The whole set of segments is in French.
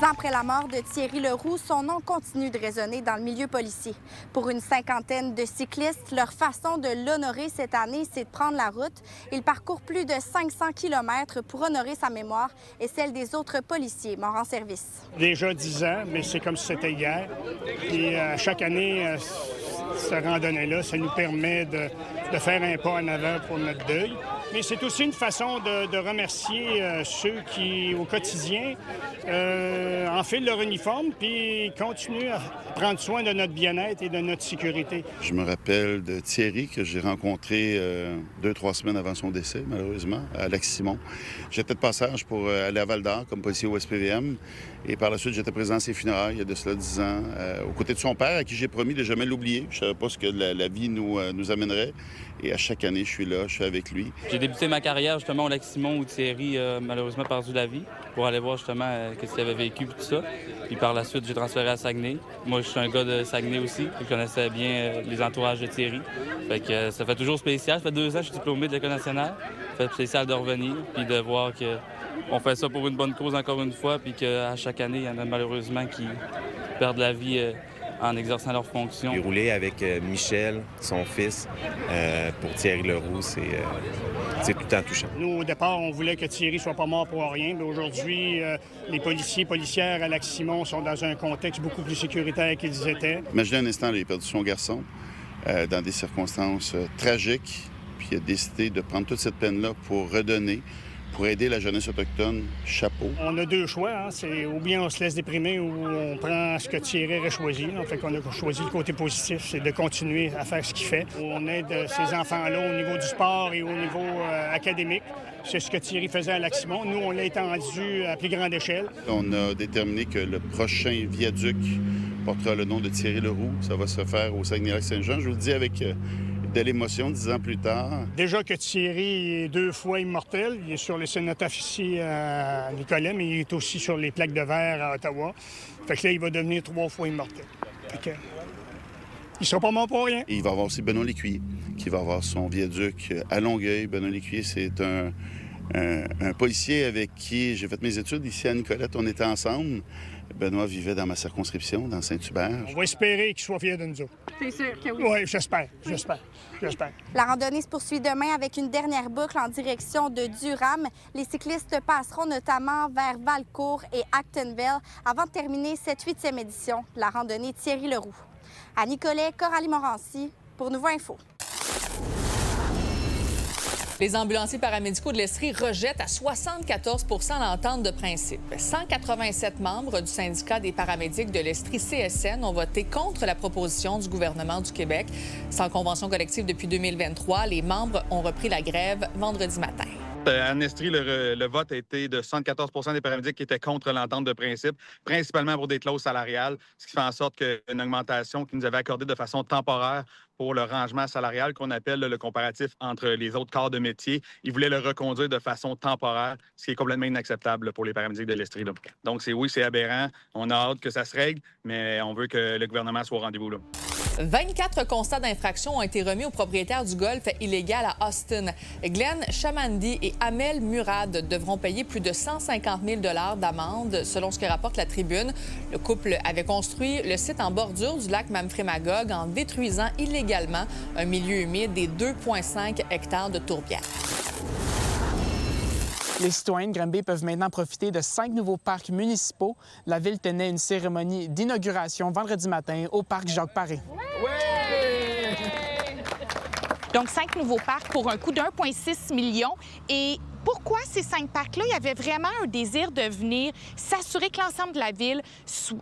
ans après la mort de Thierry Leroux, son nom continue de résonner dans le milieu policier. Pour une cinquantaine de cyclistes, leur façon de l'honorer cette année, c'est de prendre la route. Il parcourt plus de 500 km pour honorer sa mémoire et celle des autres policiers morts en service. Déjà 10 ans, mais c'est comme si c'était hier. Et chaque année, cette randonnée-là, ça nous permet de faire un pas en avant pour notre deuil. Mais c'est aussi une façon de remercier ceux qui, au quotidien, enfilent leur uniforme puis continuent à prendre soin de notre bien-être et de notre sécurité. Je me rappelle de Thierry, que j'ai rencontré 2-3 semaines avant son décès, malheureusement, à Lac-Simon. J'étais de passage pour aller à Val-d'Or comme policier au SPVM. Et par la suite, j'étais présent à ses funérailles il y a de cela 10 ans, aux côtés de son père, à qui j'ai promis de jamais l'oublier. Je ne savais pas ce que la vie nous amènerait. Et à chaque année, je suis là, je suis avec lui. J'ai débuté ma carrière justement au Lac-Simon où Thierry a malheureusement perdu la vie pour aller voir justement ce qu'il avait vécu et tout ça. Puis par la suite, j'ai transféré à Saguenay. Moi, je suis un gars de Saguenay aussi. Je connaissais bien les entourages de Thierry. Fait que ça fait toujours spécial. Ça fait 2 ans que je suis diplômé de l'École nationale. Ça fait spécial de revenir puis de voir qu'on fait ça pour une bonne cause encore une fois puis qu'à chaque année, il y en a malheureusement qui perdent la vie en exerçant leurs fonctions. J'ai roulé avec Michel, son fils, pour Thierry Leroux. C'est tout le temps touchant. Nous, au départ, on voulait que Thierry soit pas mort pour rien. Mais aujourd'hui, les policiers et policières à Lac-Simon sont dans un contexte beaucoup plus sécuritaire qu'ils étaient. Imaginez un instant, il a perdu son garçon dans des circonstances tragiques. Puis il a décidé de prendre toute cette peine-là pour redonner, pour aider la jeunesse autochtone. Chapeau. On a 2 choix. Hein. C'est ou bien on se laisse déprimer ou on prend ce que Thierry aurait choisi. En fait, on a choisi le côté positif, c'est de continuer à faire ce qu'il fait. On aide ces enfants-là au niveau du sport et au niveau académique. C'est ce que Thierry faisait à Lac-Simon. Nous, on l'a étendu à plus grande échelle. On a déterminé que le prochain viaduc portera le nom de Thierry Leroux. Ça va se faire au Saguenay-Lac-Saint-Jean. Je vous le dis avec de l'émotion 10 ans plus tard. Déjà que Thierry est 2 fois immortel. Il est sur le cénotaphe ici à Nicolet, mais il est aussi sur les plaques de verre à Ottawa. Fait que là, il va devenir 3 fois immortel. Fait que, il sera pas mort pour rien. Et il va y avoir aussi Benoît Lécuyer, qui va avoir son viaduc à Longueuil. Benoît Lécuyer, c'est un policier avec qui j'ai fait mes études ici à Nicolette. On était ensemble. Benoît vivait dans ma circonscription, dans Saint-Hubert. On va espérer qu'il soit fier de nous autres. C'est sûr que oui. Oui, j'espère. La randonnée se poursuit demain avec une dernière boucle en direction de Durham. Les cyclistes passeront notamment vers Valcourt et Actonville avant de terminer cette 8e édition de la randonnée Thierry Leroux. À Nicolet, Coralie Morancy pour Nouveau Info. Les ambulanciers paramédicaux de l'Estrie rejettent à 74 l'entente de principe. 187 membres du syndicat des paramédics de l'Estrie CSN ont voté contre la proposition du gouvernement du Québec. Sans convention collective depuis 2023, les membres ont repris la grève vendredi matin. En Estrie, le vote a été de 74 des paramédics qui étaient contre l'entente de principe, principalement pour des clauses salariales, ce qui fait en sorte qu'une augmentation qu'ils nous avaient accordée de façon temporaire pour le rangement salarial qu'on appelle le comparatif entre les autres corps de métier, ils voulaient le reconduire de façon temporaire, ce qui est complètement inacceptable pour les paramédics de l'Estrie. Donc, c'est aberrant. On a hâte que ça se règle, mais on veut que le gouvernement soit au rendez-vous. 24 constats d'infraction ont été remis aux propriétaires du golf illégal à Austin. Glenn Chamandi et Amel Murad devront payer plus de 150 000 d'amende, selon ce que rapporte la Tribune. Le couple avait construit le site en bordure du lac Mamfré-Magog en détruisant illégalement un milieu humide et 2,5 hectares de tourbières. Les citoyens de Granby peuvent maintenant profiter de 5 nouveaux parcs municipaux. La ville tenait une cérémonie d'inauguration vendredi matin au parc Jacques-Paré. Donc, 5 nouveaux parcs pour un coût de 1,6 million. Et pourquoi ces 5 parcs-là? Il y avait vraiment un désir de venir s'assurer que l'ensemble de la ville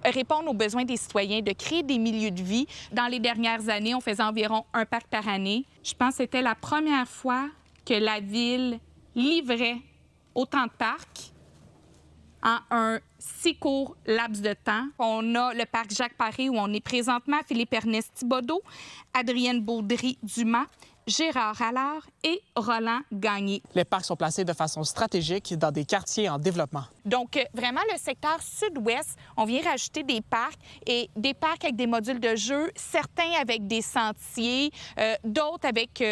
réponde aux besoins des citoyens, de créer des milieux de vie. Dans les dernières années, on faisait environ un parc par année. Je pense que c'était la première fois que la ville livrait autant de parcs en un si court laps de temps. On a le parc Jacques-Paré où on est présentement Philippe-Ernest Thibodeau, Adrienne Baudry-Dumas, Gérard Allard et Roland Gagné. Les parcs sont placés de façon stratégique dans des quartiers en développement. Donc, vraiment, le secteur sud-ouest, on vient rajouter des parcs et des parcs avec des modules de jeu, certains avec des sentiers, d'autres avec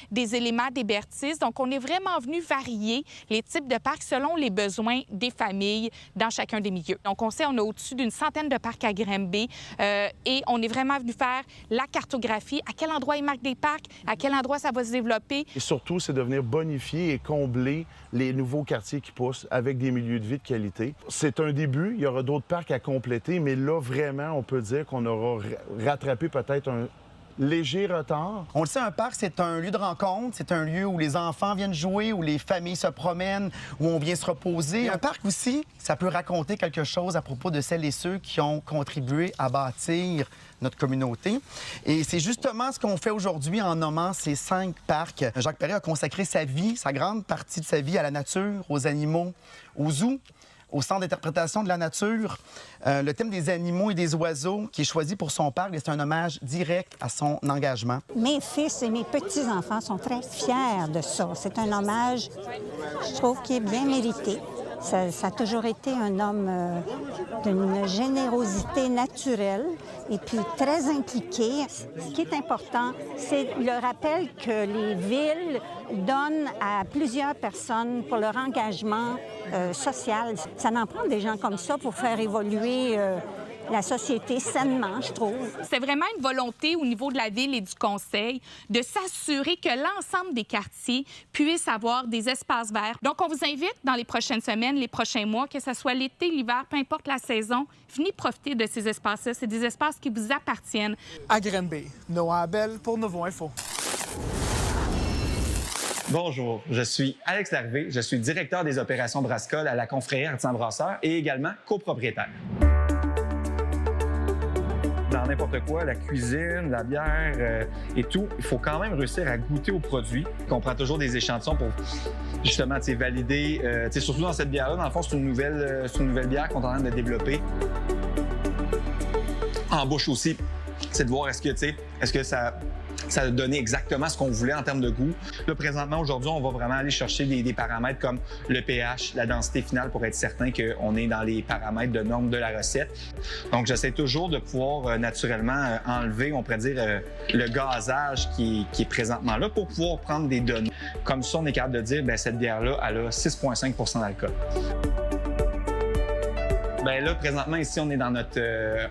des éléments d'hébertis. Donc, on est vraiment venu varier les types de parcs selon les besoins des familles dans chacun des milieux. Donc, on sait, on a au-dessus d'une centaine de parcs à Granby et on est vraiment venu faire la cartographie. À quel endroit ils marquent des parcs? À quel endroit ça va se développer? Et surtout, c'est de venir bonifier et combler les nouveaux quartiers qui poussent avec des milieux de vie de qualité. C'est un début. Il y aura d'autres parcs à compléter, mais là, vraiment, on peut dire qu'on aura rattrapé peut-être un léger retard. On le sait, un parc, c'est un lieu de rencontre, c'est un lieu où les enfants viennent jouer, où les familles se promènent, où on vient se reposer. Un parc aussi, ça peut raconter quelque chose à propos de celles et ceux qui ont contribué à bâtir notre communauté. Et c'est justement ce qu'on fait aujourd'hui en nommant ces 5 parcs. Jacques Perret a consacré sa vie, sa grande partie de sa vie à la nature, aux animaux, aux zoos, au Centre d'interprétation de la nature. Le thème des animaux et des oiseaux qui est choisi pour son parc, c'est un hommage direct à son engagement. Mes fils et mes petits-enfants sont très fiers de ça. C'est un hommage, je trouve, qui est bien mérité. Ça a toujours été un homme d'une générosité naturelle et puis très impliqué. Ce qui est important, c'est le rappel que les villes donnent à plusieurs personnes pour leur engagement social. Ça en prend des gens comme ça pour faire évoluer la société sainement, je trouve. C'est vraiment une volonté au niveau de la ville et du conseil de s'assurer que l'ensemble des quartiers puissent avoir des espaces verts. Donc, on vous invite dans les prochaines semaines, les prochains mois, que ce soit l'été, l'hiver, peu importe la saison, venez profiter de ces espaces-là. C'est des espaces qui vous appartiennent. À Granby, Noah Abel pour Nouveau Info. Bonjour, je suis Alex Larvé, je suis directeur des opérations Brascol à la Confrérie Artisan Brasseur et également copropriétaire. Dans n'importe quoi, la cuisine, la bière et tout, il faut quand même réussir à goûter aux produits. On prend toujours des échantillons pour justement valider. Surtout dans cette bière-là, dans le fond, c'est une nouvelle bière qu'on est en train de développer. En bouche aussi, c'est de voir est-ce que ça a donné exactement ce qu'on voulait en termes de goût. Là, présentement, aujourd'hui, on va vraiment aller chercher des paramètres comme le pH, la densité finale pour être certain qu'on est dans les paramètres de normes de la recette. Donc, j'essaie toujours de pouvoir naturellement enlever, on pourrait dire, le gazage qui est présentement là pour pouvoir prendre des données. Comme ça, on est capable de dire, bien, cette bière-là, elle a 6,5 % d'alcool. Bien là, présentement, ici, on est dans notre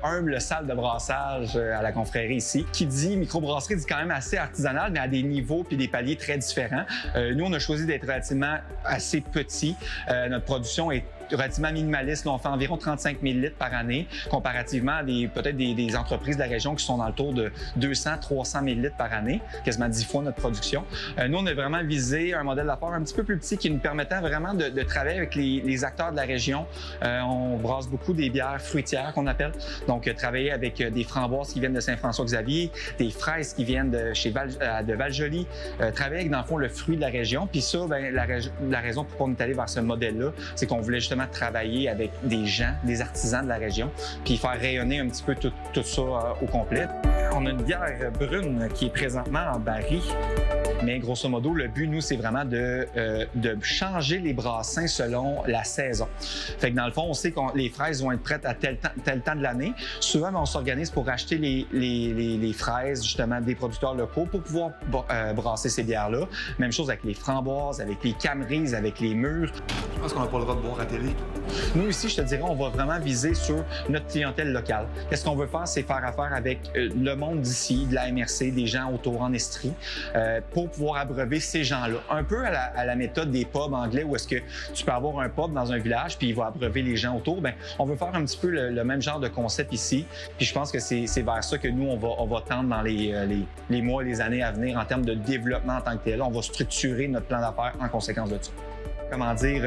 humble salle de brassage à la Confrérie ici. Qui dit microbrasserie dit quand même assez artisanal, mais à des niveaux puis des paliers très différents. Nous, on a choisi d'être relativement assez petits. Notre production est relativement minimaliste. Là, on fait environ 35 000 litres par année, comparativement à peut-être des entreprises de la région qui sont dans le tour de 200-300 000 litres par année, quasiment 10 fois notre production. Nous, on a vraiment visé un modèle d'affaires un petit peu plus petit qui nous permettait vraiment de travailler avec les acteurs de la région. On brasse beaucoup des bières fruitières qu'on appelle. Donc, travailler avec des framboises qui viennent de Saint-François-Xavier, des fraises qui viennent de Val-Joli, travailler avec, dans le fond, le fruit de la région. Puis ça, bien, la raison pourquoi on est allé vers ce modèle-là, c'est qu'on voulait justement travailler avec des gens, des artisans de la région, puis faire rayonner un petit peu tout ça au complet. On a une bière brune qui est présentement en baril, mais grosso modo, le but, nous, c'est vraiment de changer les brassins selon la saison. Fait que dans le fond, on sait que les fraises vont être prêtes à tel temps de l'année. Souvent, on s'organise pour acheter les fraises, justement, des producteurs locaux pour pouvoir brasser ces bières-là. Même chose avec les framboises, avec les camerises, avec les mûres. Je pense qu'on n'a pas le droit de boire à télé. Nous, ici, je te dirais, on va vraiment viser sur notre clientèle locale. Qu'est-ce qu'on veut faire, c'est faire affaire avec le monde d'ici, de la MRC, des gens autour en Estrie, pour pouvoir abreuver ces gens-là. Un peu à la méthode des pubs anglais, où est-ce que tu peux avoir un pub dans un village, puis il va abreuver les gens autour. Bien, on veut faire un petit peu le même genre de concept ici. Puis je pense que c'est vers ça que nous, on va tendre dans les mois et les années à venir en termes de développement en tant que tel. On va structurer notre plan d'affaires en conséquence de ça. Comment dire...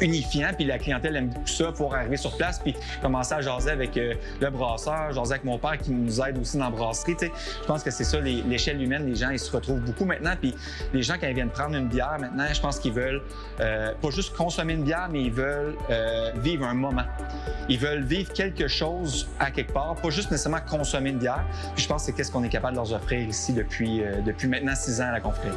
unifiant, puis la clientèle aime beaucoup ça, pouvoir arriver sur place, puis commencer à jaser avec le brasseur, jaser avec mon père qui nous aide aussi dans la brasserie. T'sais. Je pense que c'est ça, l'échelle humaine, les gens, ils se retrouvent beaucoup maintenant, puis les gens, quand ils viennent prendre une bière, maintenant, je pense qu'ils veulent pas juste consommer une bière, mais ils veulent vivre un moment. Ils veulent vivre quelque chose à quelque part, pas juste nécessairement consommer une bière. Puis je pense que c'est qu'est-ce qu'on est capable de leur offrir ici depuis maintenant 6 ans à la Confrérie.